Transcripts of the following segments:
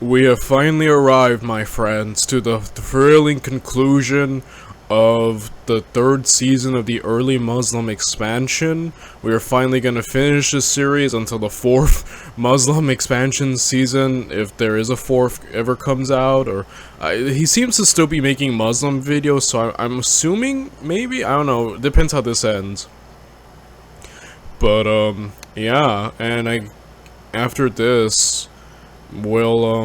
We have finally arrived, my friends, to the thrilling conclusion of the third season of the early Muslim expansion. We are finally going to finish this series until the fourth Muslim expansion season, if there is a fourth ever comes out. Or he seems to still be making Muslim videos, so I'm assuming, maybe? I don't know, depends how this ends. But, yeah, and after this, we'll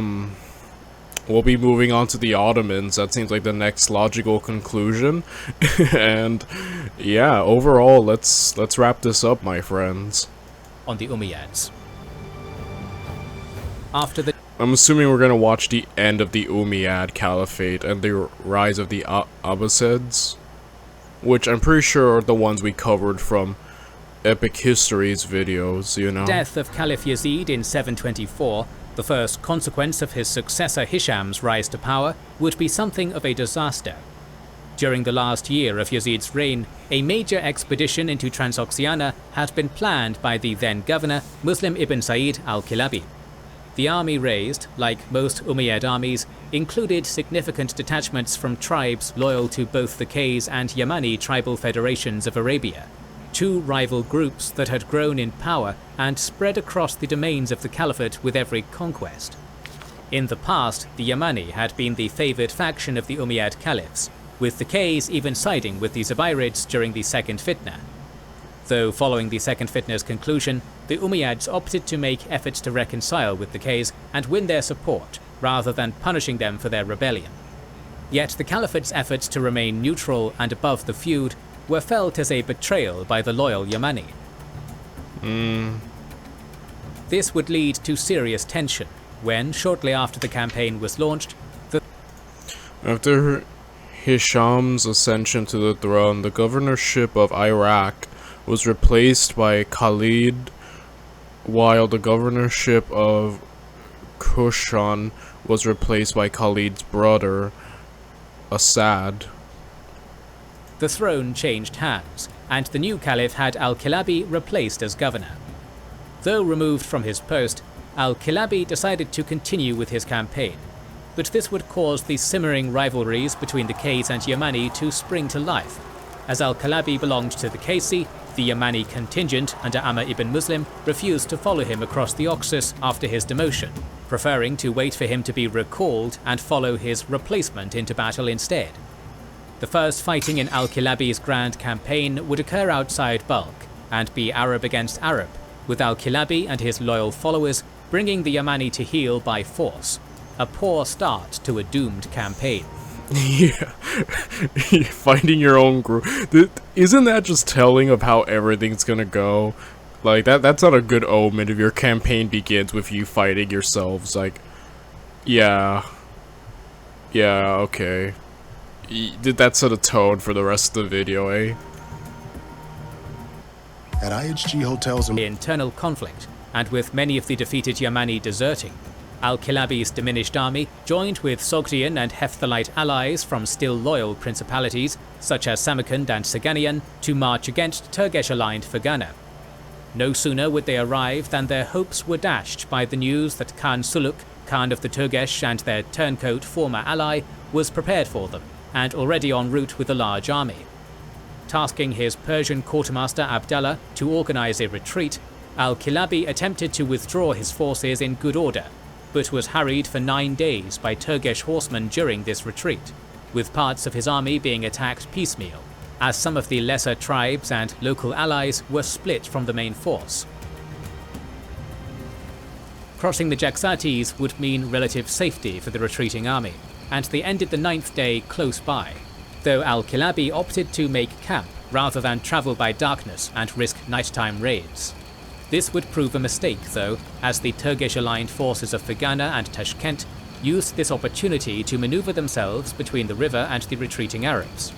be moving on to the Ottomans. That seems like the next logical conclusion. And yeah, overall, let's wrap this up, my friends. On the Umayyads. After the I'm assuming we're gonna watch the end of the Umayyad Caliphate and the rise of the Abbasids, which I'm pretty sure are the ones we covered from Epic Histories videos, you know. death of Caliph Yazid in 724, the first consequence of his successor Hisham's rise to power would be something of a disaster. During the last year of Yazid's reign, a major expedition into Transoxiana had been planned by the then governor Muslim ibn Sa'id al-Kilabi. The army raised, like most Umayyad armies, included significant detachments from tribes loyal to both the Qays and Yamani tribal federations of Arabia, two rival groups that had grown in power and spread across the domains of the Caliphate with every conquest. In the past, the Yamani had been the favoured faction of the Umayyad Caliphs, with the Qays even siding with the Zubayrids during the Second Fitna. Though following the Second Fitna's conclusion, the Umayyads opted to make efforts to reconcile with the Qays and win their support, rather than punishing them for their rebellion. Yet the Caliphate's efforts to remain neutral and above the feud were felt as a betrayal by the loyal Yamani. This would lead to serious tension when, shortly after the campaign was launched, After Hisham's ascension to the throne, the governorship of Iraq was replaced by Khalid, while the governorship of Kushan was replaced by Khalid's brother, Asad. the throne changed hands, and the new caliph had al-Kilabi replaced as governor. Though removed from his post, al-Kilabi decided to continue with his campaign, but this would cause the simmering rivalries between the Qays and Yamani to spring to life. As al-Kilabi belonged to the Qaysi, the Yamani contingent under Amr ibn Muslim refused to follow him across the Oxus after his demotion, preferring to wait for him to be recalled and follow his replacement into battle instead. The first fighting in al-Kilabi's grand campaign would occur outside Balkh and be Arab against Arab, with al-Kilabi and his loyal followers bringing the Yamani to heel by force. A poor start to a doomed campaign. Yeah, finding your own group. Isn't that just telling of how everything's gonna go? Like, that's not a good omen if your campaign begins with you fighting yourselves. Like, yeah, okay. Did that set a tone for the rest of the video, eh? At IHG hotels in Internal conflict, and with many of the defeated Yamani deserting, al-Kilabi's diminished army joined with Sogdian and Hephthalite allies from still loyal principalities such as Samarkand and Saganian to march against Turgesh-aligned Fergana. No sooner would they arrive than their hopes were dashed by the news that Khan Suluk, Khan of the Turgesh and their turncoat former ally, was prepared for them and already en route with a large army. Tasking his Persian quartermaster Abdallah to organize a retreat, al-Kilabi attempted to withdraw his forces in good order, but was harried for 9 days by Turgesh horsemen during this retreat, with parts of his army being attacked piecemeal, as some of the lesser tribes and local allies were split from the main force. Crossing the Jaxartes would mean relative safety for the retreating army, and they ended the 9th day close by, though al-Kilabi opted to make camp rather than travel by darkness and risk nighttime raids. This would prove a mistake though, as the Turgesh-aligned forces of Fergana and Tashkent used this opportunity to maneuver themselves between the river and the retreating Arabs.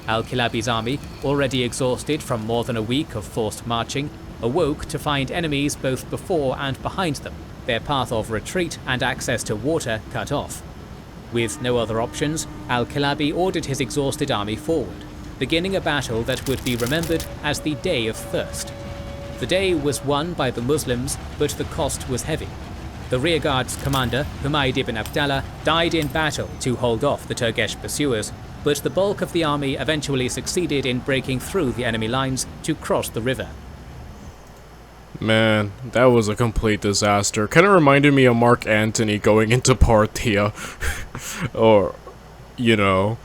Al-Kilabi's army, already exhausted from more than a week of forced marching, awoke to find enemies both before and behind them, their path of retreat and access to water cut off. With no other options, al-Kilabi ordered his exhausted army forward, beginning a battle that would be remembered as the Day of Thirst. The day was won by the Muslims, but the cost was heavy. The rearguard's commander, Humayd ibn Abdallah, died in battle to hold off the Turgesh pursuers, but the bulk of the army eventually succeeded in breaking through the enemy lines to cross the river. Man, that was a complete disaster. Kind of reminded me of Mark Antony going into Parthia. Or, you know,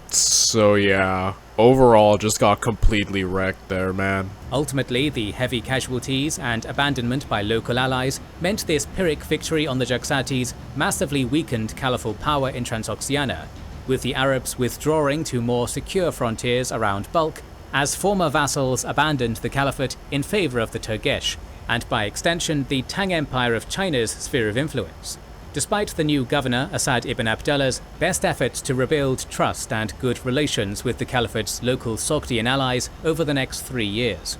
so yeah, overall just got completely wrecked there, man. Ultimately, the heavy casualties and abandonment by local allies meant this Pyrrhic victory on the Jaxartes massively weakened caliphal power in Transoxiana, with the Arabs withdrawing to more secure frontiers around Balkh, as former vassals abandoned the caliphate in favour of the Turgesh, and by extension the Tang Empire of China's sphere of influence. Despite the new governor Asad ibn Abdallah's best efforts to rebuild trust and good relations with the caliphate's local Sogdian allies over the next 3 years.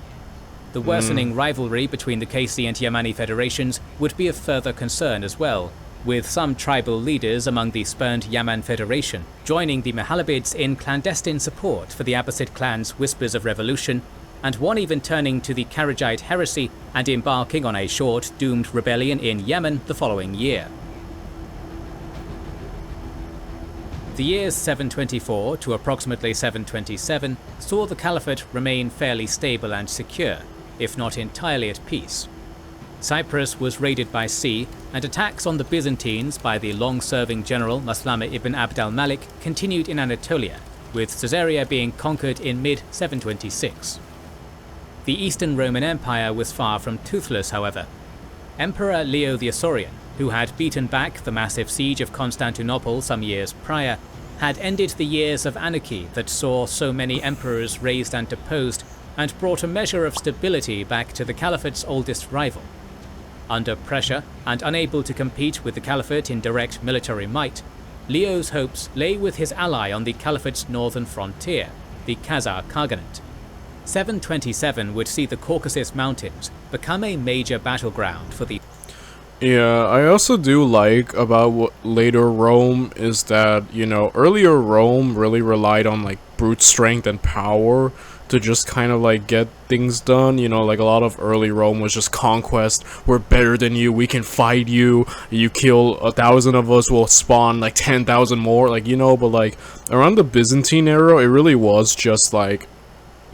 The worsening rivalry between the Qaysi and Yamani federations would be of further concern as well, with some tribal leaders among the spurned Yaman Federation joining the Mohallibids in clandestine support for the Abbasid clan's Whispers of Revolution, and one even turning to the Kharijite heresy and embarking on a short, doomed rebellion in Yemen the following year. The years 724 to approximately 727 saw the caliphate remain fairly stable and secure, if not entirely at peace. Cyprus was raided by sea, and attacks on the Byzantines by the long-serving general Maslama ibn Abd al-Malik continued in Anatolia, with Caesarea being conquered in mid-726. The Eastern Roman Empire was far from toothless, however. Emperor Leo the Isaurian, who had beaten back the massive siege of Constantinople some years prior, had ended the years of anarchy that saw so many emperors raised and deposed, and brought a measure of stability back to the caliphate's oldest rival. Under pressure, and unable to compete with the caliphate in direct military might, Leo's hopes lay with his ally on the caliphate's northern frontier, the Khazar Khaganate. 727 would see the Caucasus Mountains become a major battleground for the... Yeah, I also do like about what later Rome is that, you know, earlier Rome really relied on like brute strength and power to just kind of like get things done. You know, like a lot of early Rome was just conquest. We're better than you, we can fight you. You kill 1,000 of us, we'll spawn like 10,000 more, like, you know. But like around the Byzantine era, it really was just like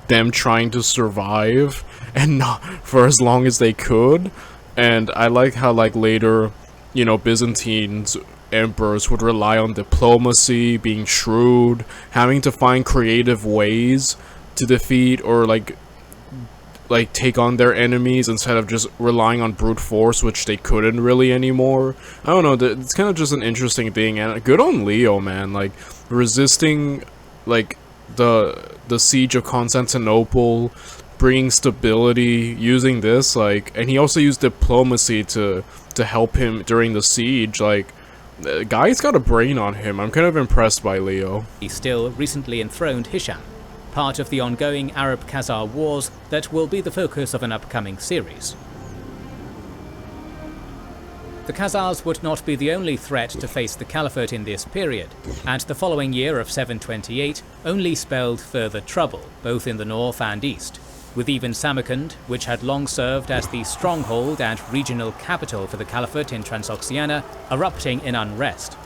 them trying to survive and not for as long as they could. And I like how like later, you know, Byzantines emperors would rely on diplomacy, being shrewd, having to find creative ways to defeat or like take on their enemies instead of just relying on brute force, which they couldn't really anymore. I don't know, it's kind of just an interesting thing, and good on Leo, man, like resisting like the siege of Constantinople, bringing stability, using this, like, and he also used diplomacy to help him during the siege. Like, the guy's got a brain on him. I'm kind of impressed by Leo. He still recently enthroned Hisham, part of the ongoing Arab-Khazar wars that will be the focus of an upcoming series. The Khazars would not be the only threat to face the caliphate in this period, and the following year of 728 only spelled further trouble, both in the north and east, with even Samarkand, which had long served as the stronghold and regional capital for the caliphate in Transoxiana, erupting in unrest.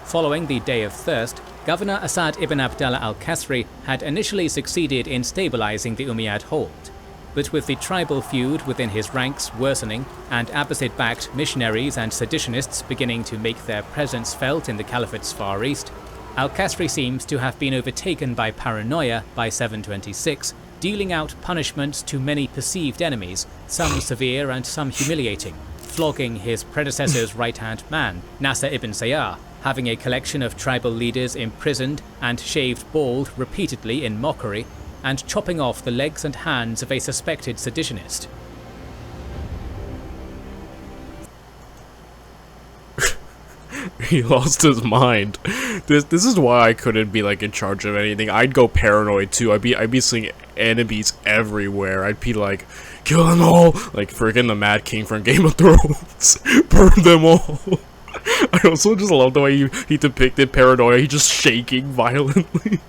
Following the Day of Thirst, Governor Asad ibn Abdallah al-Kasri had initially succeeded in stabilizing the Umayyad hold, but with the tribal feud within his ranks worsening and Abbasid-backed missionaries and seditionists beginning to make their presence felt in the caliphate's far east, al-Kasri seems to have been overtaken by paranoia by 726, dealing out punishments to many perceived enemies, some severe and some humiliating, flogging his predecessor's right-hand man, Nasser ibn Sayyar, having a collection of tribal leaders imprisoned and shaved bald repeatedly in mockery, and chopping off the legs and hands of a suspected seditionist. He lost his mind. This is why I couldn't be like in charge of anything. I'd go paranoid too. I'd be seeing enemies everywhere. I'd be like, kill them all, like friggin' the Mad King from Game of Thrones. Burn them all. I also just love the way he depicted paranoia. He's just shaking violently.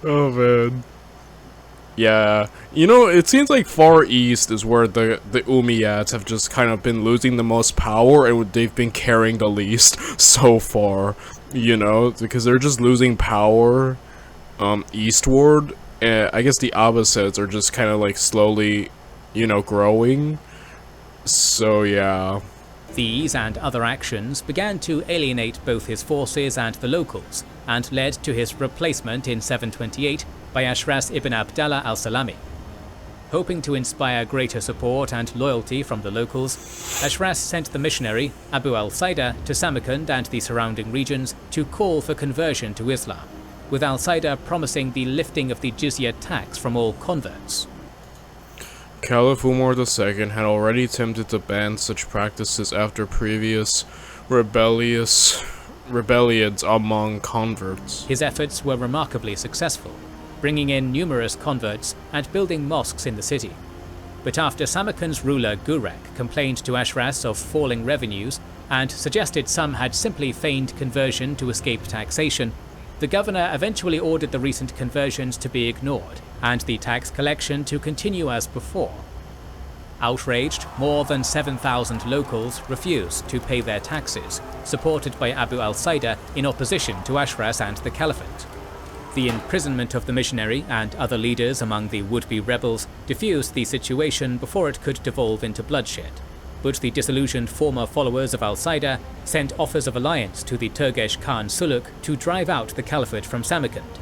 Oh man. Yeah, you know, it seems like Far East is where the Ummayyads have just kind of been losing the most power, and they've been carrying the least so far, you know, because they're just losing power eastward, and I guess the Abbasids are just kind of like slowly, you know, growing, so yeah. These and other actions began to alienate both his forces and the locals, and led to his replacement in 728 by Ashras ibn Abdallah al-Salami. Hoping to inspire greater support and loyalty from the locals, Ashras sent the missionary Abu al-Saida to Samarkand and the surrounding regions to call for conversion to Islam, with al-Saida promising the lifting of the jizya tax from all converts. Caliph Umar II had already attempted to ban such practices after previous rebellions among converts. His efforts were remarkably successful, bringing in numerous converts and building mosques in the city. But after Samarkand's ruler Gurek complained to Ashras of falling revenues and suggested some had simply feigned conversion to escape taxation, the governor eventually ordered the recent conversions to be ignored and the tax collection to continue as before. Outraged, more than 7,000 locals refused to pay their taxes, supported by Abu al-Saida in opposition to Ashras and the Caliphate. The imprisonment of the missionary and other leaders among the would-be rebels diffused the situation before it could devolve into bloodshed, but the disillusioned former followers of al-Saida sent offers of alliance to the Turgesh Khan Suluk to drive out the Caliphate from Samarkand.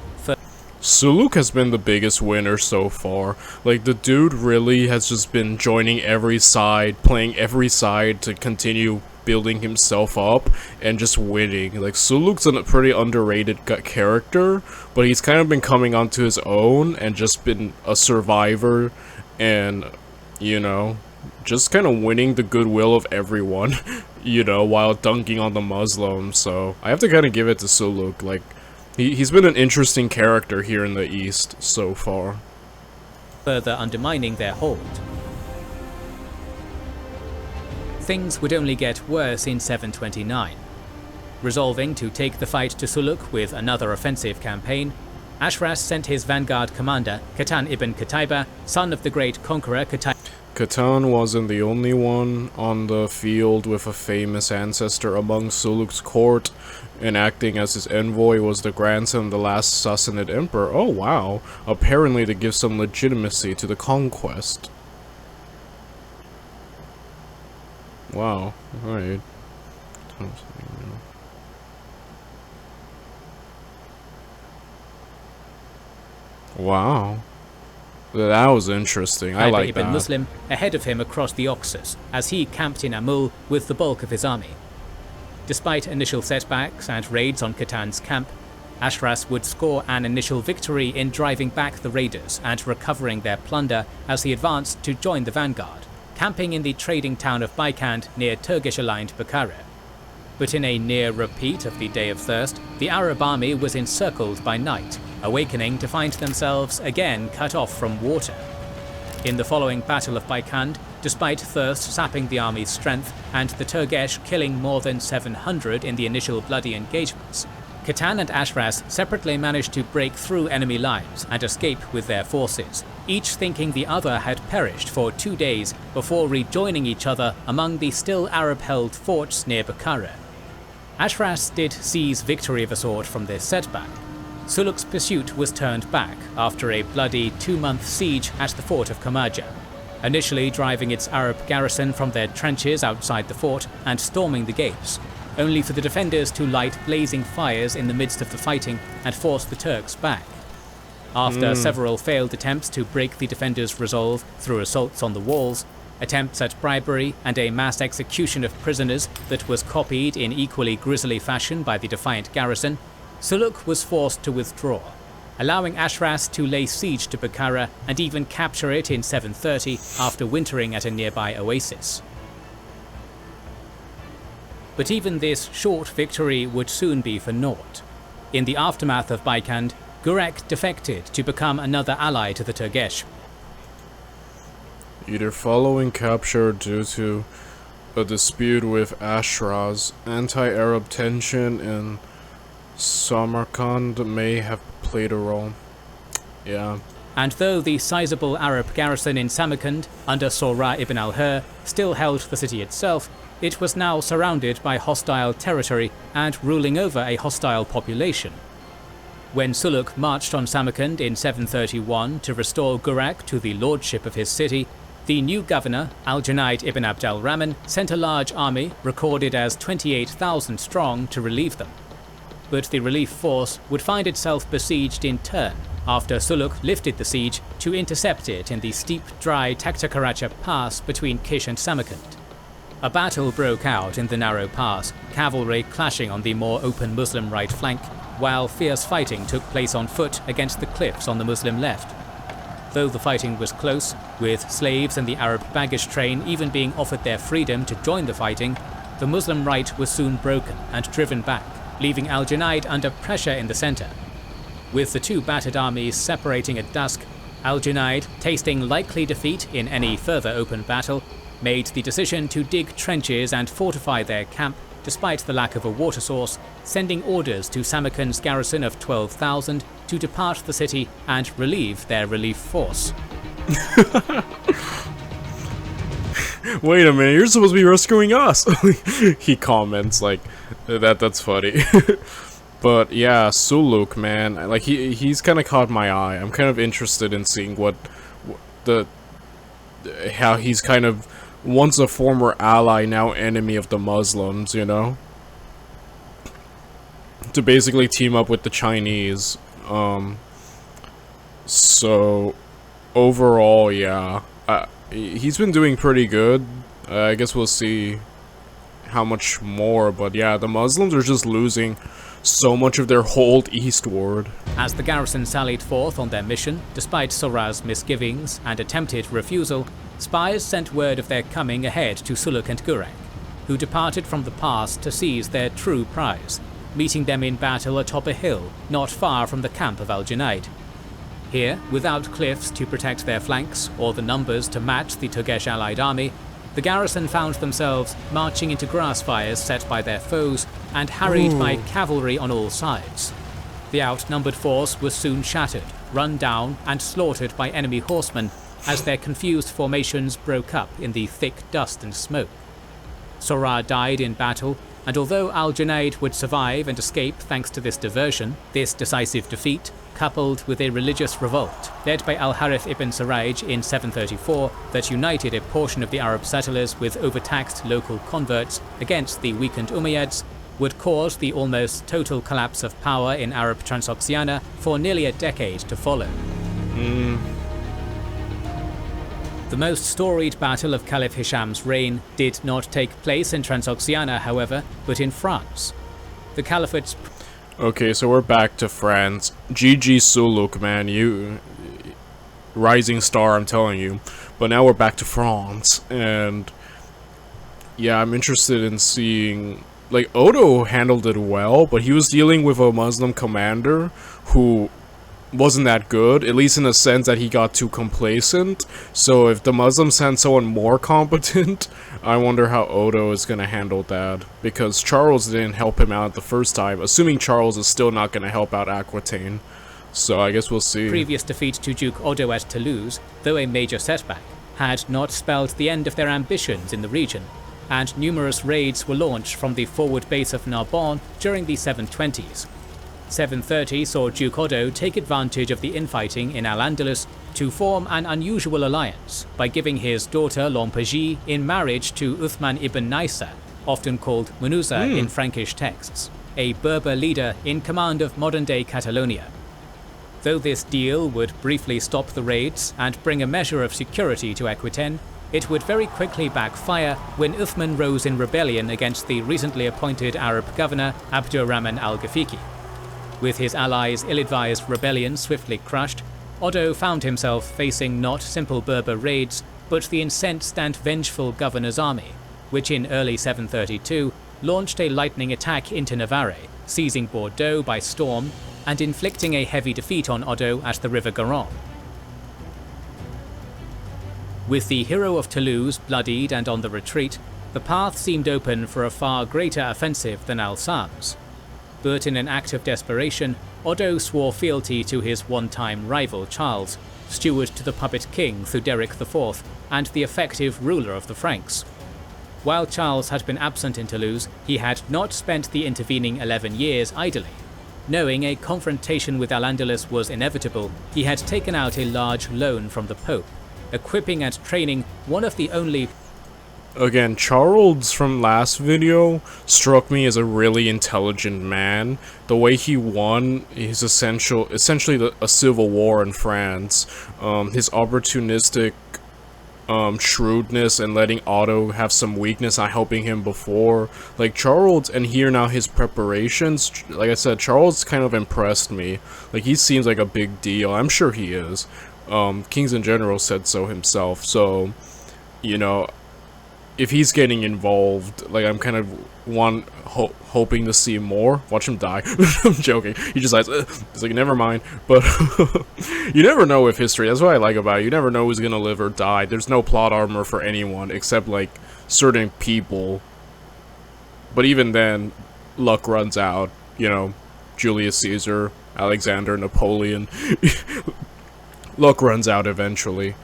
Suluk has been the biggest winner so far. Like, the dude really has just been joining every side, playing every side to continue building himself up and just winning. Like, Suluk's a pretty underrated character, but he's kind of been coming onto his own and just been a survivor and, you know, just kind of winning the goodwill of everyone, you know, while dunking on the Muslims. So I have to kind of give it to Suluk. Like, he's been an interesting character here in the East so far. Further undermining their hold. Things would only get worse in 729. Resolving to take the fight to Suluk with another offensive campaign, Ashras sent his vanguard commander, Qatan ibn Qutayba, son of the great conqueror Qutayba. Qatan wasn't the only one on the field with a famous ancestor among Suluk's court, and acting as his envoy was the grandson of the last Sassanid emperor. Oh wow, apparently to give some legitimacy to the conquest. Wow, alright. Wow. That was interesting. I like that. Ibn Muslim ahead of him across the Oxus, as he camped in Amul with the bulk of his army. Despite initial setbacks and raids on Qatan's camp, Ashras would score an initial victory in driving back the raiders and recovering their plunder as he advanced to join the vanguard, camping in the trading town of Baikand near Turkish-aligned Bukhara. But in a near repeat of the Day of Thirst, the Arab army was encircled by night, awakening to find themselves again cut off from water. In the following Battle of Baikand, despite thirst sapping the army's strength and the Turgesh killing more than 700 in the initial bloody engagements, Qatan and Ashras separately managed to break through enemy lines and escape with their forces, each thinking the other had perished for 2 days before rejoining each other among the still Arab-held forts near Bukhara. Ashras did seize victory of a sort from this setback. Suluk's pursuit was turned back after a bloody 2-month siege at the fort of Kamaja, initially driving its Arab garrison from their trenches outside the fort and storming the gates, only for the defenders to light blazing fires in the midst of the fighting and force the Turks back. After several failed attempts to break the defenders' resolve through assaults on the walls, attempts at bribery, and a mass execution of prisoners that was copied in equally grisly fashion by the defiant garrison, Suluk was forced to withdraw, allowing Ashras to lay siege to Bukhara and even capture it in 730 after wintering at a nearby oasis. But even this short victory would soon be for naught. In the aftermath of Baikand, Gurek defected to become another ally to the Turgesh. Either following capture due to a dispute with Ashras, anti-Arab tension in Samarkand may have played a role. Yeah. and though the sizable Arab garrison in Samarkand under Surah ibn al-Hur still held the city itself, it was now surrounded by hostile territory and ruling over a hostile population. When Suluk marched on Samarkand in 731 to restore Gurak to the lordship of his city, the new governor, Al-Junayd ibn Abd al-Rahman, sent a large army, recorded as 28,000 strong, to relieve them. But the relief force would find itself besieged in turn after Suluk lifted the siege to intercept it in the steep, dry Taktakaracha pass between Kish and Samarkand. A battle broke out in the narrow pass, cavalry clashing on the more open Muslim right flank, while fierce fighting took place on foot against the cliffs on the Muslim left. Though the fighting was close, with slaves and the Arab baggage train even being offered their freedom to join the fighting, the Muslim right was soon broken and driven back, leaving Al-Junayd under pressure in the centre. With the two battered armies separating at dusk, Al-Junayd, tasting likely defeat in any further open battle, made the decision to dig trenches and fortify their camp despite the lack of a water source, sending orders to Samarkand's garrison of 12,000 to depart the city and relieve their relief force. Wait a minute, you're supposed to be rescuing us! He comments like, that's funny. But yeah, Suluk, man, like he's kind of caught my eye. I'm kind of interested in seeing how he's kind of once a former ally, now enemy of the Muslims, you know? To basically team up with the Chinese. So overall, yeah, he's been doing pretty good. I guess we'll see how much more, but yeah, the Muslims are just losing so much of their hold eastward. As the garrison sallied forth on their mission, despite Surah's misgivings and attempted refusal, spies sent word of their coming ahead to Suluk and Gurak, who departed from the pass to seize their true prize, meeting them in battle atop a hill not far from the camp of Al-Junayd. Here, without cliffs to protect their flanks or the numbers to match the Turgesh allied army, the garrison found themselves marching into grass fires set by their foes and harried by cavalry on all sides. The outnumbered force was soon shattered, run down and slaughtered by enemy horsemen as their confused formations broke up in the thick dust and smoke. Surah died in battle, and although Al-Junayd would survive and escape thanks to this diversion, this decisive defeat, coupled with a religious revolt led by Al-Harith ibn Saraij in 734 that united a portion of the Arab settlers with overtaxed local converts against the weakened Umayyads, would cause the almost total collapse of power in Arab Transoxiana for nearly a decade to follow. The most storied battle of Caliph Hisham's reign did not take place in Transoxiana, however, but in France. The Caliphate's... Okay, so we're back to France. GG Suluk, man, you... rising star, I'm telling you. But now we're back to France, and... yeah, I'm interested in seeing... like, Odo handled it well, but he was dealing with a Muslim commander who wasn't that good, at least in the sense that he got too complacent. So if the Muslims send someone more competent, I wonder how Odo is gonna handle that, because Charles didn't help him out the first time, assuming Charles is still not gonna help out Aquitaine. So I guess we'll see. Previous defeat to Duke Odo at Toulouse, though a major setback, had not spelled the end of their ambitions in the region, and numerous raids were launched from the forward base of Narbonne during the 720s. 730 saw Duke Odo take advantage of the infighting in Al-Andalus to form an unusual alliance by giving his daughter Lampégie in marriage to Uthman ibn Naisa, often called Munuza in Frankish texts, a Berber leader in command of modern-day Catalonia. Though this deal would briefly stop the raids and bring a measure of security to Aquitaine, it would very quickly backfire when Uthman rose in rebellion against the recently appointed Arab governor Abdurrahman al-Ghafiqi. With his allies' ill-advised rebellion swiftly crushed, Odo found himself facing not simple Berber raids, but the incensed and vengeful governor's army, which in early 732 launched a lightning attack into Navarre, seizing Bordeaux by storm and inflicting a heavy defeat on Odo at the River Garonne. With the hero of Toulouse bloodied and on the retreat, the path seemed open for a far greater offensive than Al-Sam's. But in an act of desperation, Odo swore fealty to his one-time rival Charles, steward to the puppet king Theuderic IV, and the effective ruler of the Franks. While Charles had been absent in Toulouse, he had not spent the intervening 11 years idly. Knowing a confrontation with Al-Andalus was inevitable, he had taken out a large loan from the Pope, equipping and training one of the only... Again, Charles from last video struck me as a really intelligent man. The way he won his essentially a civil war in France, his opportunistic shrewdness and letting Otto have some weakness, not helping him before. Like Charles, and here now his preparations, like I said, Charles kind of impressed me. Like he seems like a big deal. I'm sure he is. Kings in General said so himself. So, you know, if he's getting involved, like I'm kind of hoping to see more. Watch him die. I'm joking. He just like, he's like, never mind. But you never know with history. That's what I like about it. You never know who's gonna live or die. There's no plot armor for anyone except like certain people. But even then, luck runs out. You know, Julius Caesar, Alexander, Napoleon. Luck runs out eventually.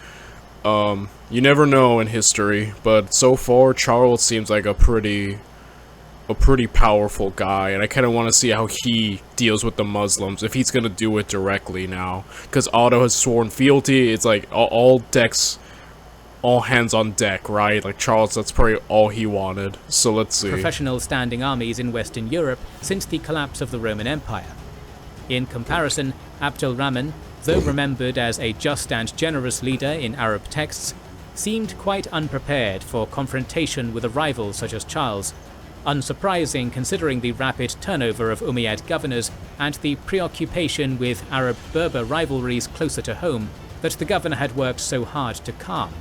You never know in history, but so far Charles seems like a pretty powerful guy, and I kind of want to see how he deals with the Muslims, if he's gonna do it directly now, because Otto has sworn fealty. It's like all hands on deck, right? Like Charles, that's probably all he wanted. So let's see. Professional standing armies in Western Europe since the collapse of the Roman Empire. In comparison, Abdul Rahman, though remembered as a just and generous leader in Arab texts, seemed quite unprepared for confrontation with a rival such as Charles, unsurprising considering the rapid turnover of Umayyad governors and the preoccupation with Arab-Berber rivalries closer to home that the governor had worked so hard to calm.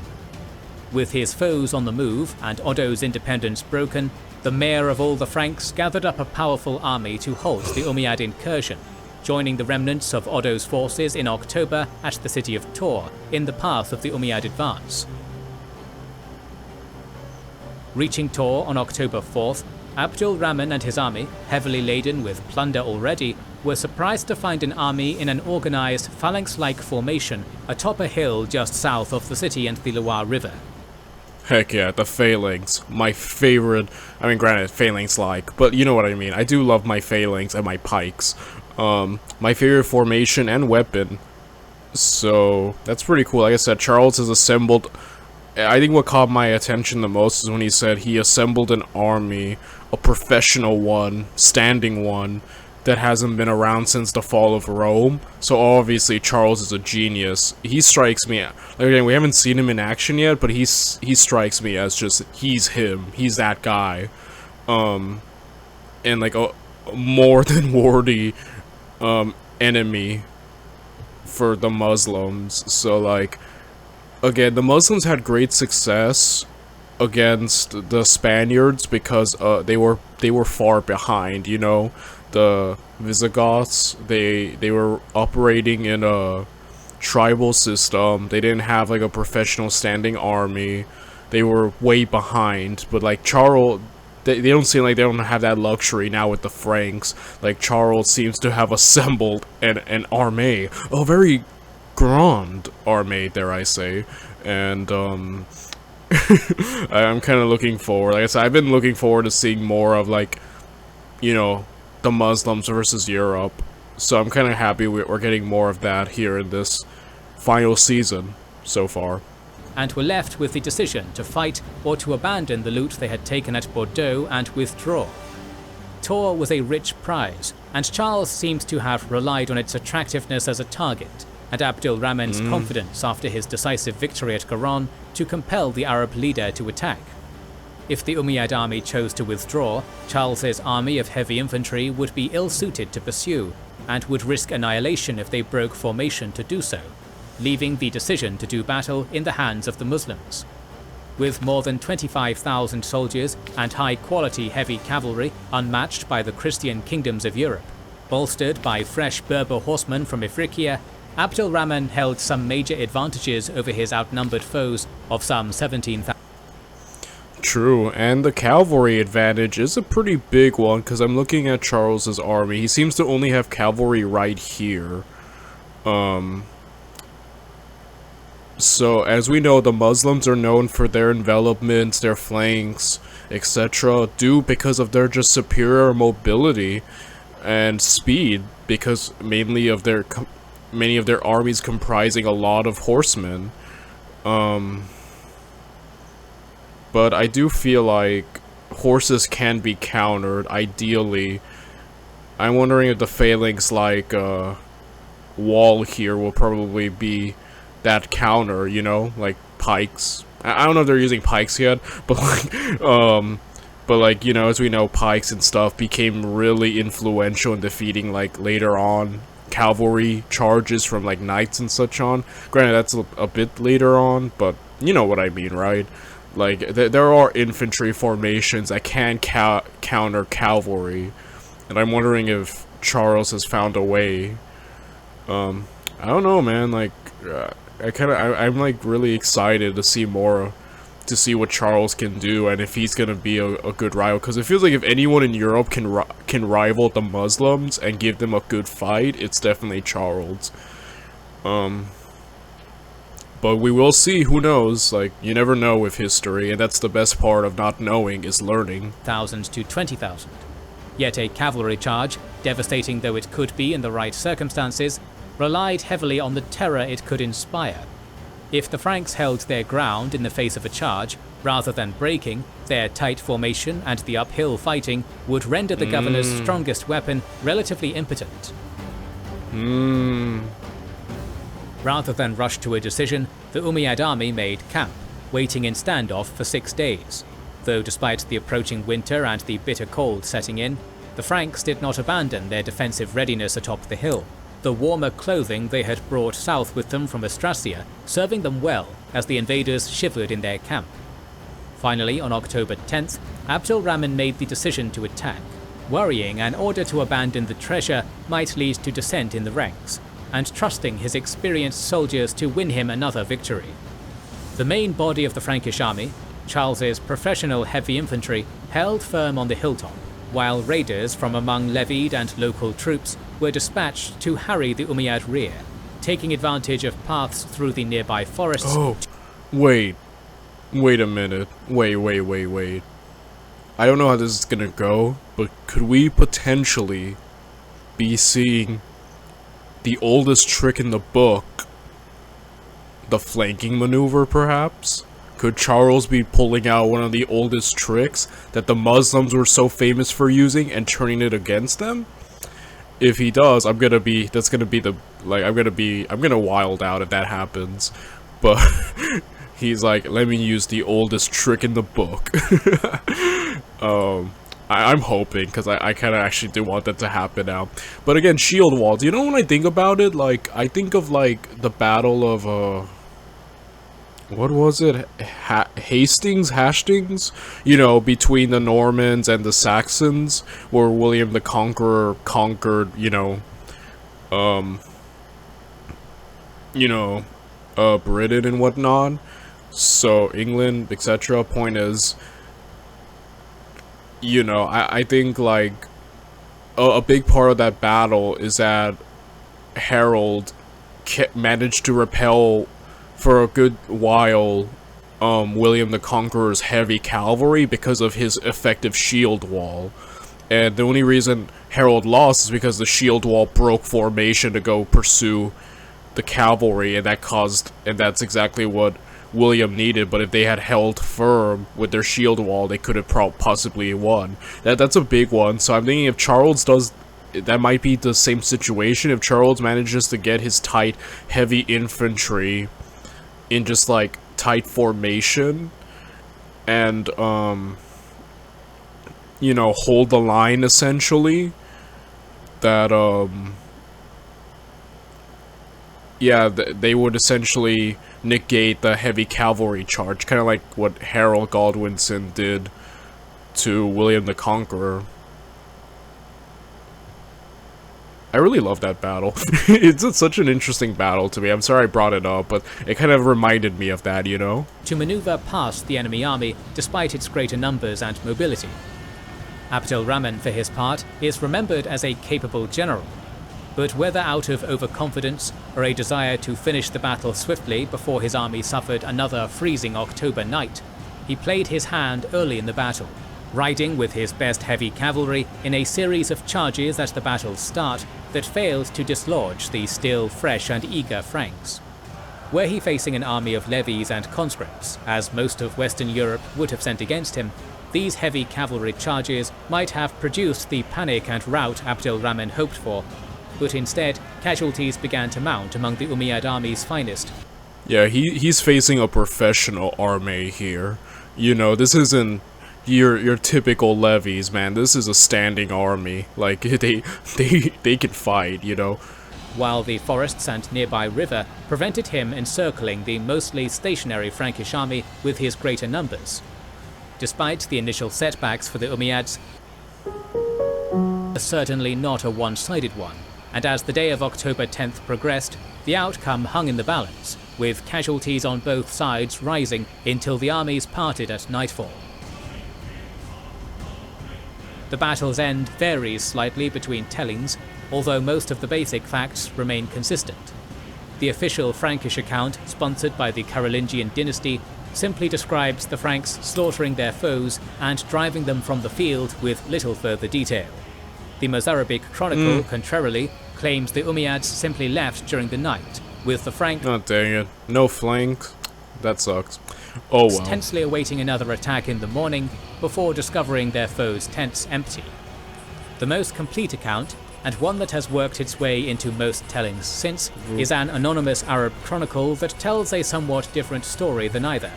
With his foes on the move and Otto's independence broken, the mayor of all the Franks gathered up a powerful army to halt the Umayyad incursion, joining the remnants of Otto's forces in October at the city of Tor, in the path of the Umayyad advance. Reaching Tor on October 4th, Abdul Rahman and his army, heavily laden with plunder already, were surprised to find an army in an organized phalanx-like formation atop a hill just south of the city and the Loire River. Heck yeah, the phalanx. My favorite, I mean granted, phalanx-like, but you know what I mean. I do love my phalanx and my pikes. My favorite formation and weapon. So, that's pretty cool. Like I said, Charles has assembled... I think what caught my attention the most is when he said he assembled an army, a professional one, standing one, that hasn't been around since the fall of Rome. So obviously Charles is a genius. He strikes me, like, again, we haven't seen him in action yet, but he strikes me as just, he's him, he's that guy. And like a more than worthy enemy for the Muslims. So like, again, the Muslims had great success against the Spaniards because they were far behind, you know. The Visigoths, they were operating in a tribal system. They didn't have like a professional standing army. They were way behind, but like Charles, they don't seem like they don't have that luxury now with the Franks. Like Charles seems to have assembled an army, a very grand army, dare I say, and I'm kind of looking forward. Like I said, I've been looking forward to seeing more of, like, you know, the Muslims versus Europe. So I'm kind of happy we're getting more of that here in this final season so far. And were left with the decision to fight or to abandon the loot they had taken at Bordeaux and withdraw. Tor was a rich prize, and Charles seemed to have relied on its attractiveness as a target, and Abdul Rahman's confidence after his decisive victory at Garonne to compel the Arab leader to attack. If the Umayyad army chose to withdraw, Charles's army of heavy infantry would be ill-suited to pursue, and would risk annihilation if they broke formation to do so, leaving the decision to do battle in the hands of the Muslims. With more than 25,000 soldiers and high-quality heavy cavalry unmatched by the Christian kingdoms of Europe, bolstered by fresh Berber horsemen from Ifriqiya, Abdul Rahman held some major advantages over his outnumbered foes of some 17,000. True, and the cavalry advantage is a pretty big one, because I'm looking at Charles's army. He seems to only have cavalry right here. So, as we know, the Muslims are known for their envelopments, their flanks, etc., due because of their just superior mobility and speed, because mainly of their many of their armies comprising a lot of horsemen. But I do feel like horses can be countered, ideally. I'm wondering if the phalanx like wall here will probably be that counter, you know, like pikes. I don't know if they're using pikes yet, but like, you know, as we know, pikes and stuff became really influential in defeating, like, later on cavalry charges from, like, knights and such on. Granted, that's a bit later on, but you know what I mean, right? Like, there are infantry formations that can counter cavalry, and I'm wondering if Charles has found a way. I don't know, man, like, I'm like really excited to see more, to see what Charles can do, and if he's gonna be a good rival, because it feels like if anyone in Europe can rival the Muslims and give them a good fight, it's definitely Charles. But we will see, who knows, like, you never know with history, and that's the best part of not knowing, is learning. Thousands to 20,000. Yet a cavalry charge, devastating though it could be in the right circumstances, relied heavily on the terror it could inspire. If the Franks held their ground in the face of a charge, rather than breaking, their tight formation and the uphill fighting would render the governor's strongest weapon relatively impotent. Rather than rush to a decision, the Umayyad army made camp, waiting in standoff for 6 days. Though despite the approaching winter and the bitter cold setting in, the Franks did not abandon their defensive readiness atop the hill, the warmer clothing they had brought south with them from Austrasia serving them well as the invaders shivered in their camp. Finally, on October 10th, Abd al-Rahman made the decision to attack, worrying an order to abandon the treasure might lead to dissent in the ranks, and trusting his experienced soldiers to win him another victory. The main body of the Frankish army, Charles's professional heavy infantry, held firm on the hilltop, while raiders from among levied and local troops were dispatched to harry the Umayyad rear, taking advantage of paths through the nearby forests. Oh, wait a minute, wait. I don't know how this is gonna go, but could we potentially be seeing the oldest trick in the book, the flanking maneuver, perhaps? Could Charles be pulling out one of the oldest tricks that the Muslims were so famous for using and turning it against them? If he does, I'm gonna wild out if that happens. But he's like, let me use the oldest trick in the book. I'm hoping, because I kind of actually do want that to happen now. But again, shield walls, you know, when I think about it, like, I think of, like, the battle of, what was it? Hastings? You know, between the Normans and the Saxons, where William the Conqueror conquered, Britain and whatnot. So, England, etc. Point is, I think, like, a big part of that battle is that Harold managed to repel for a good while William the Conqueror's heavy cavalry because of his effective shield wall. And the only reason Harold lost is because the shield wall broke formation to go pursue the cavalry, and that's exactly what William needed. But if they had held firm with their shield wall, they could have possibly won. That's a big one. So I'm thinking if Charles does, that might be the same situation. If Charles manages to get his tight, heavy infantry in just like tight formation and hold the line essentially, that they would essentially negate the heavy cavalry charge, kind of like what Harold Godwinson did to William the Conqueror. I really love that battle. It's such an interesting battle to me. I'm sorry I brought it up, but it kind of reminded me of that, you know? To maneuver past the enemy army despite its greater numbers and mobility. Abd al-Rahman, for his part, is remembered as a capable general. but whether out of overconfidence or a desire to finish the battle swiftly before his army suffered another freezing October night, he played his hand early in the battle, riding with his best heavy cavalry in a series of charges at the battle's start that failed to dislodge the still fresh and eager Franks. Were he facing an army of levies and conscripts, as most of Western Europe would have sent against him, these heavy cavalry charges might have produced the panic and rout Abd al-Rahman hoped for, but instead casualties began to mount among the Umayyad army's finest. Yeah, he's facing a professional army here. You know, this isn't your typical levies, man. This is a standing army. Like, they can fight, you know. While the forests and nearby river prevented him encircling the mostly stationary Frankish army with his greater numbers. Despite the initial setbacks for the Umayyads, certainly not a one-sided one, and as the day of October 10th progressed, the outcome hung in the balance, with casualties on both sides rising until the armies parted at nightfall. The battle's end varies slightly between tellings, although most of the basic facts remain consistent. The official Frankish account, sponsored by the Carolingian dynasty, simply describes the Franks slaughtering their foes and driving them from the field with little further detail. The Mozarabic chronicle, contrarily, claims the Umayyads simply left during the night, with the Franks Oh, dang it. No flank. That sucks. Oh well. tensely awaiting another attack in the morning before discovering their foes' tents empty. The most complete account, and one that has worked its way into most tellings since, is an anonymous Arab chronicle that tells a somewhat different story than either.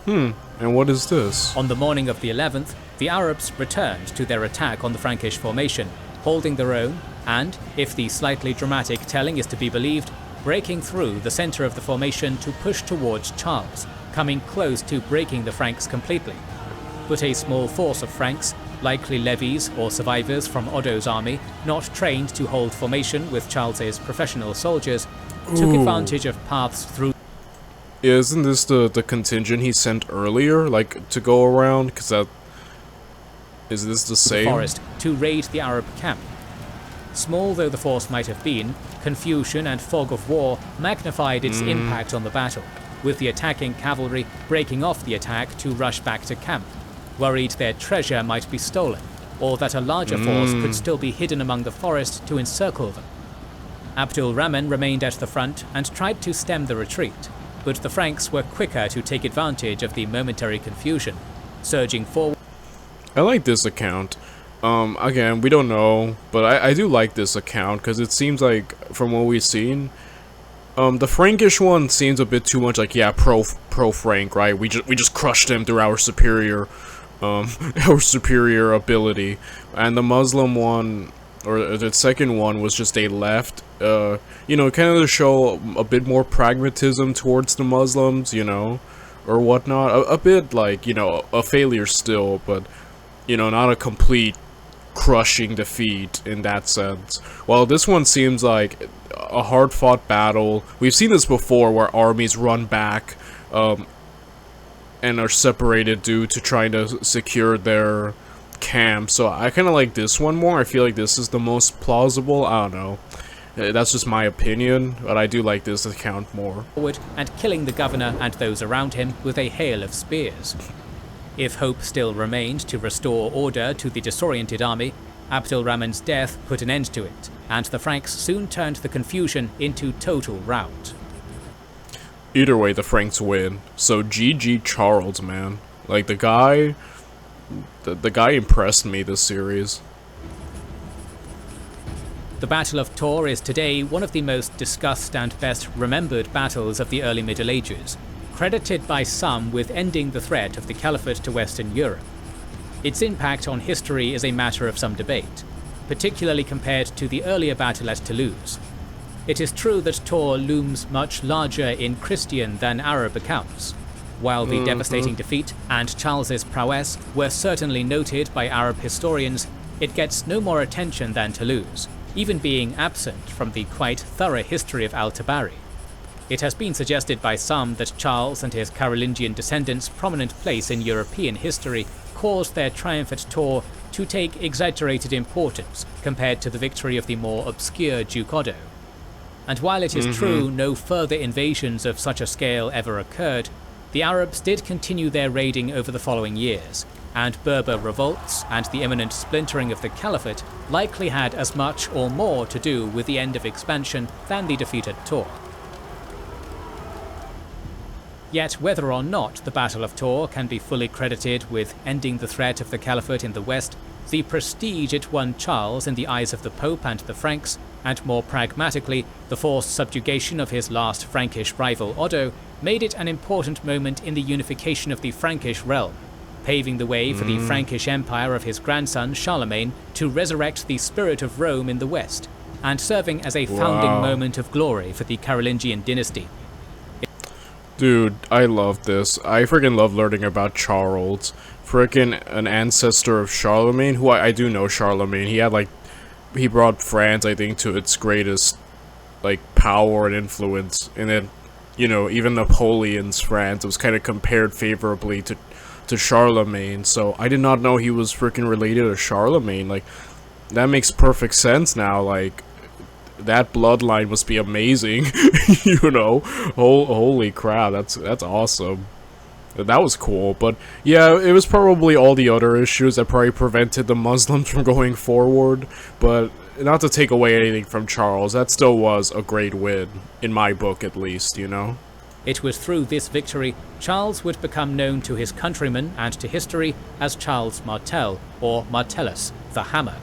And what is this? On the morning of the 11th, the Arabs returned to their attack on the Frankish formation, holding their own and, if the slightly dramatic telling is to be believed, breaking through the center of the formation to push towards Charles, coming close to breaking the Franks completely. But a small force of Franks, likely levies or survivors from Odo's army, not trained to hold formation with Charles's professional soldiers, took advantage of paths through. Yeah, isn't this the contingent he sent earlier, like, to go around? Because that... Is this the the same? forest to raid the Arab camp. Small though the force might have been, confusion and fog of war magnified its impact on the battle, with the attacking cavalry breaking off the attack to rush back to camp, worried their treasure might be stolen, or that a larger force could still be hidden among the forest to encircle them. Abd al-Rahman remained at the front and tried to stem the retreat, but the Franks were quicker to take advantage of the momentary confusion, surging forward. I like this account. Again, we don't know, but I do like this account, because it seems like, from what we've seen, the Frankish one seems a bit too much like, yeah, pro-Frank, right? We just crushed him through our superior, our superior ability. And the Muslim one, or the second one, was just a left, you know, kind of to show a bit more pragmatism towards the Muslims, you know, or whatnot. A bit like, you know, a failure still, but, you know, not a complete crushing defeat in that sense. While this one seems like a hard-fought battle. We've seen this before, where armies run back, and are separated due to trying to secure their camp. So I kind of like this one more. I feel like this is the most plausible. I don't know. That's just my opinion, but I do like this account more. And killing the governor and those around him with a hail of spears. If hope still remained to restore order to the disoriented army, Abd al-Rahman's death put an end to it, and the Franks soon turned the confusion into total rout. Either way, the Franks win. So GG Charles, man. Like, the guy impressed me this series. The Battle of Tor is today one of the most discussed and best remembered battles of the early Middle Ages, credited by some with ending the threat of the Caliphate to Western Europe. Its impact on history is a matter of some debate, particularly compared to the earlier battle at Toulouse. It is true that Tor looms much larger in Christian than Arab accounts. While the devastating defeat and Charles's prowess were certainly noted by Arab historians, it gets no more attention than Toulouse, even being absent from the quite thorough history of Al-Tabari. It has been suggested by some that Charles and his Carolingian descendants' prominent place in European history caused their triumph at Tor to take exaggerated importance compared to the victory of the more obscure Duke Odo. And while it is true no further invasions of such a scale ever occurred, the Arabs did continue their raiding over the following years, and Berber revolts and the imminent splintering of the Caliphate likely had as much or more to do with the end of expansion than the defeat at Tor. Yet whether or not the Battle of Tor can be fully credited with ending the threat of the Caliphate in the west, the prestige it won Charles in the eyes of the Pope and the Franks, and more pragmatically, the forced subjugation of his last Frankish rival Odo, made it an important moment in the unification of the Frankish realm, paving the way for the Frankish Empire of his grandson Charlemagne to resurrect the spirit of Rome in the west, and serving as a founding moment of glory for the Carolingian dynasty. Dude, I love this. I freaking love learning about Charles. Freaking an ancestor of Charlemagne, who I do know Charlemagne. He had, like, he brought France, I think, to its greatest, like, power and influence. And then, you know, even Napoleon's France was kind of compared favorably to Charlemagne. So I did not know he was freaking related to Charlemagne. Like, that makes perfect sense now. Like, that bloodline must be amazing. You know, holy crap, that's awesome. That was cool. But yeah, it was probably all the other issues that probably prevented the Muslims from going forward. But not to take away anything from Charles, that still was a great win, in my book at least, you know. It was through this victory Charles would become known to his countrymen and to history as Charles Martel, or Martellus, the Hammer.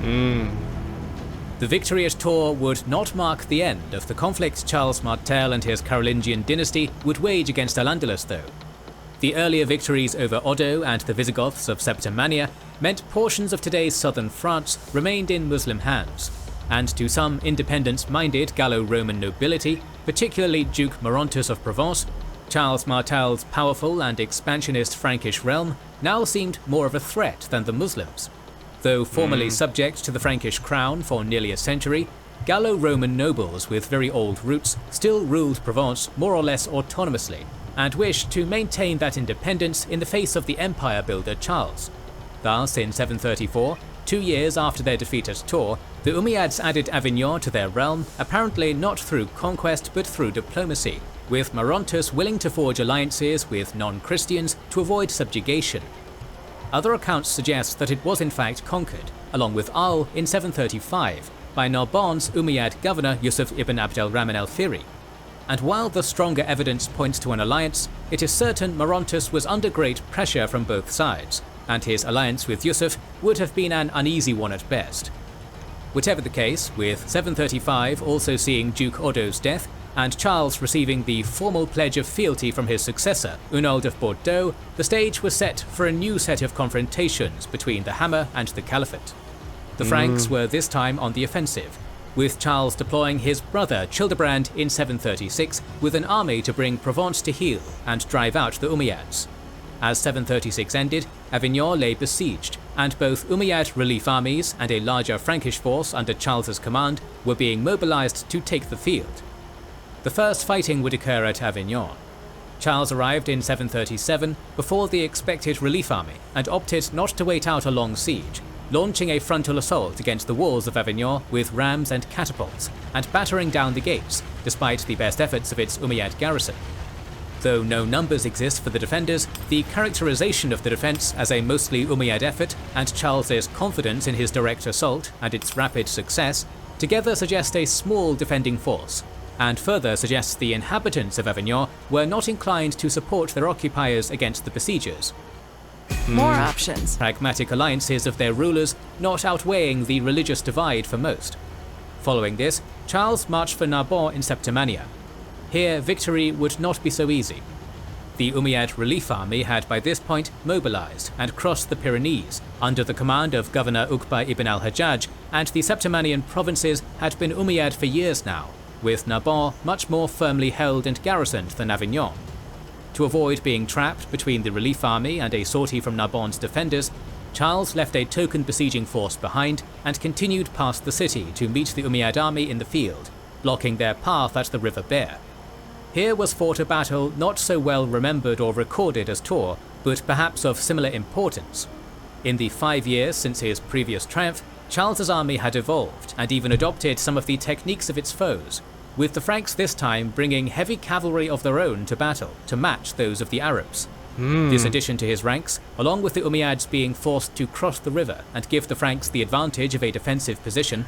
The victory at Tor would not mark the end of the conflict Charles Martel and his Carolingian dynasty would wage against Al-Andalus though. The earlier victories over Odo and the Visigoths of Septimania meant portions of today's southern France remained in Muslim hands, and to some independence-minded Gallo-Roman nobility, particularly Duke Maurontus of Provence, Charles Martel's powerful and expansionist Frankish realm now seemed more of a threat than the Muslims. Though formerly subject to the Frankish crown for nearly a century, Gallo-Roman nobles with very old roots still ruled Provence more or less autonomously, and wished to maintain that independence in the face of the empire builder Charles. Thus, in 734, 2 years after their defeat at Tor, the Umayyads added Avignon to their realm, apparently not through conquest but through diplomacy, with Maurontus willing to forge alliances with non-Christians to avoid subjugation. Other accounts suggest that it was in fact conquered, along with Al in 735, by Narbonne's Umayyad governor Yusuf ibn Abd al-Rahman al-Fihri. And while the stronger evidence points to an alliance, it is certain Maurontus was under great pressure from both sides, and his alliance with Yusuf would have been an uneasy one at best. Whatever the case, with 735 also seeing Duke Odo's death, and Charles receiving the formal pledge of fealty from his successor, Hunald of Bordeaux, the stage was set for a new set of confrontations between the Hammer and the Caliphate. The Franks were this time on the offensive, with Charles deploying his brother Childebrand in 736 with an army to bring Provence to heel and drive out the Umayyads. As 736 ended, Avignon lay besieged, and both Umayyad relief armies and a larger Frankish force under Charles's command were being mobilized to take the field. The first fighting would occur at Avignon. Charles arrived in 737 before the expected relief army and opted not to wait out a long siege, launching a frontal assault against the walls of Avignon with rams and catapults, and battering down the gates, despite the best efforts of its Umayyad garrison. Though no numbers exist for the defenders, the characterization of the defense as a mostly Umayyad effort and Charles's confidence in his direct assault and its rapid success together suggest a small defending force, and further suggests the inhabitants of Avignon were not inclined to support their occupiers against the besiegers. More options. Pragmatic alliances of their rulers not outweighing the religious divide for most. Following this, Charles marched for Narbonne in Septimania. Here, victory would not be so easy. The Umayyad relief army had by this point mobilized and crossed the Pyrenees under the command of Governor Uqba ibn al-Hajjaj, and the Septimanian provinces had been Umayyad for years now, with Narbonne much more firmly held and garrisoned than Avignon. To avoid being trapped between the relief army and a sortie from Narbonne's defenders, Charles left a token besieging force behind and continued past the city to meet the Umayyad army in the field, blocking their path at the River Bear. Here was fought a battle not so well remembered or recorded as Tor, but perhaps of similar importance. In the 5 years since his previous triumph, Charles's army had evolved and even adopted some of the techniques of its foes, with the Franks this time bringing heavy cavalry of their own to battle to match those of the Arabs. This addition to his ranks, along with the Umayyads being forced to cross the river and give the Franks the advantage of a defensive position.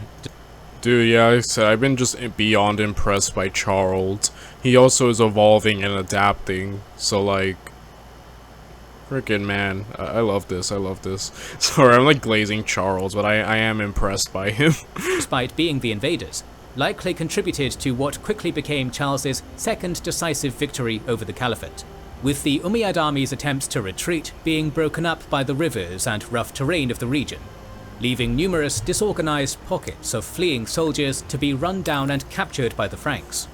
Dude, yeah, I said, I've been just beyond impressed by Charles. He also is evolving and adapting, so like, freaking man, I love this, I love this. Sorry, I'm like glazing Charles, but I am impressed by him. Despite being the invaders, likely contributed to what quickly became Charles's second decisive victory over the Caliphate, with the Umayyad army's attempts to retreat being broken up by the rivers and rough terrain of the region, leaving numerous disorganized pockets of fleeing soldiers to be run down and captured by the Franks.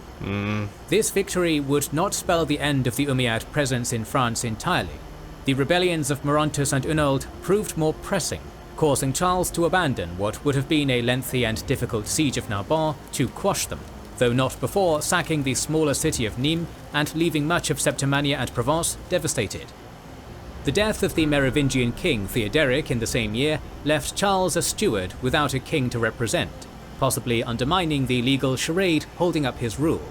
This victory would not spell the end of the Umayyad presence in France entirely. The rebellions of Maurontus and Hunold proved more pressing, causing Charles to abandon what would have been a lengthy and difficult siege of Narbonne to quash them, though not before sacking the smaller city of Nîmes and leaving much of Septimania and Provence devastated. The death of the Merovingian king Theoderic in the same year left Charles a steward without a king to represent, possibly undermining the legal charade holding up his rule,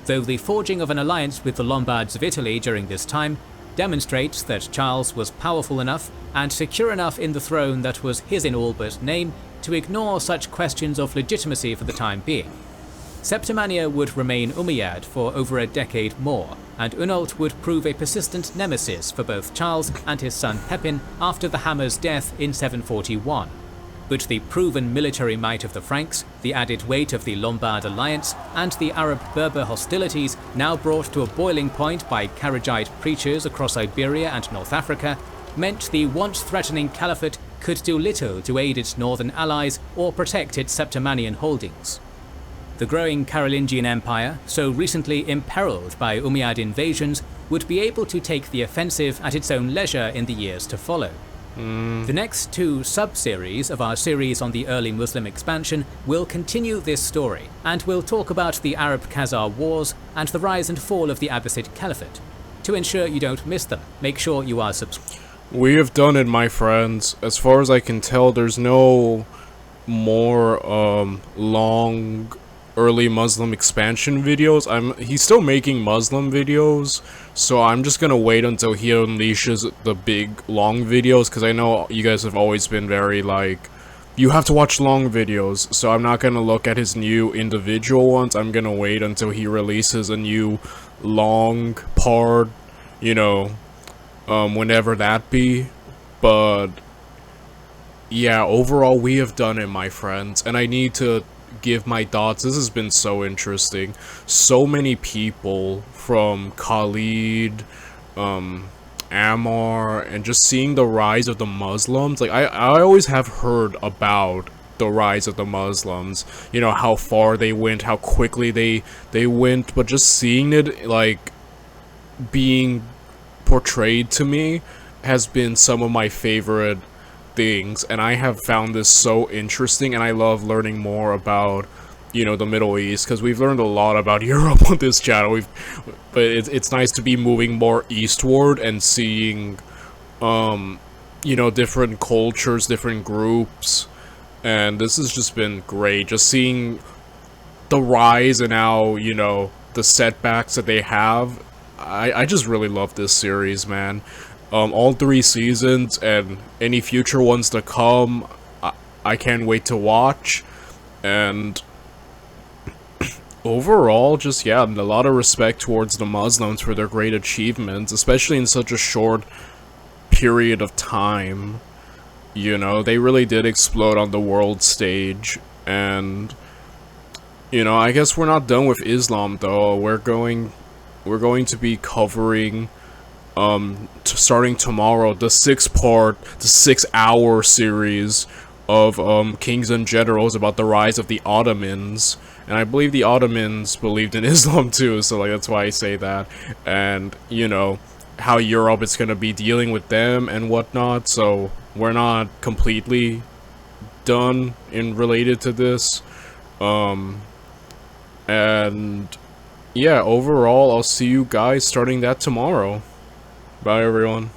though the forging of an alliance with the Lombards of Italy during this time demonstrates that Charles was powerful enough and secure enough in the throne that was his in all but name to ignore such questions of legitimacy for the time being. Septimania would remain Umayyad for over a decade more, and Hunold would prove a persistent nemesis for both Charles and his son Pepin after the Hammer's death in 741. But the proven military might of the Franks, the added weight of the Lombard alliance, and the Arab-Berber hostilities now brought to a boiling point by Kharijite preachers across Iberia and North Africa, meant the once-threatening Caliphate could do little to aid its northern allies or protect its Septimanian holdings. The growing Carolingian Empire, so recently imperiled by Umayyad invasions, would be able to take the offensive at its own leisure in the years to follow. The next two sub-series of our series on the early Muslim expansion will continue this story, and we'll talk about the Arab-Khazar Wars and the rise and fall of the Abbasid Caliphate. To ensure you don't miss them, make sure you are subscribed. We have done it, my friends. As far as I can tell, there's no more long early Muslim expansion videos. He's still making Muslim videos, so I'm just gonna wait until he unleashes the big long videos, because I know you guys have always been very like, you have to watch long videos, so I'm not gonna look at his new individual ones. I'm gonna wait until he releases a new long part, you know, whenever that be. But yeah, overall we have done it, my friends, and I need to give my thoughts. This has been so interesting. So many people from Khalid, Ammar, and just seeing the rise of the Muslims. Like, I always have heard about the rise of the Muslims, you know, how far they went, how quickly they went, but just seeing it, like, being portrayed to me has been some of my favorite things, and I have found this so interesting, and I love learning more about, you know, the Middle East, because we've learned a lot about Europe on this channel. But it's nice to be moving more eastward and seeing, you know, different cultures, different groups, and this has just been great, just seeing the rise and how, you know, the setbacks that they have. I just really love this series, man. All 3 seasons and any future ones to come, I can't wait to watch. And overall, just, yeah, a lot of respect towards the Muslims for their great achievements, especially in such a short period of time. You know, they really did explode on the world stage. And, you know, I guess we're not done with Islam, though. We're going to be covering, starting tomorrow, the 6-hour series of Kings and Generals about the rise of the Ottomans. And I believe the Ottomans believed in Islam too, so like that's why I say that. And, you know, how Europe is gonna be dealing with them and whatnot, so we're not completely done in related to this. And yeah, overall, I'll see you guys starting that tomorrow. Bye, everyone.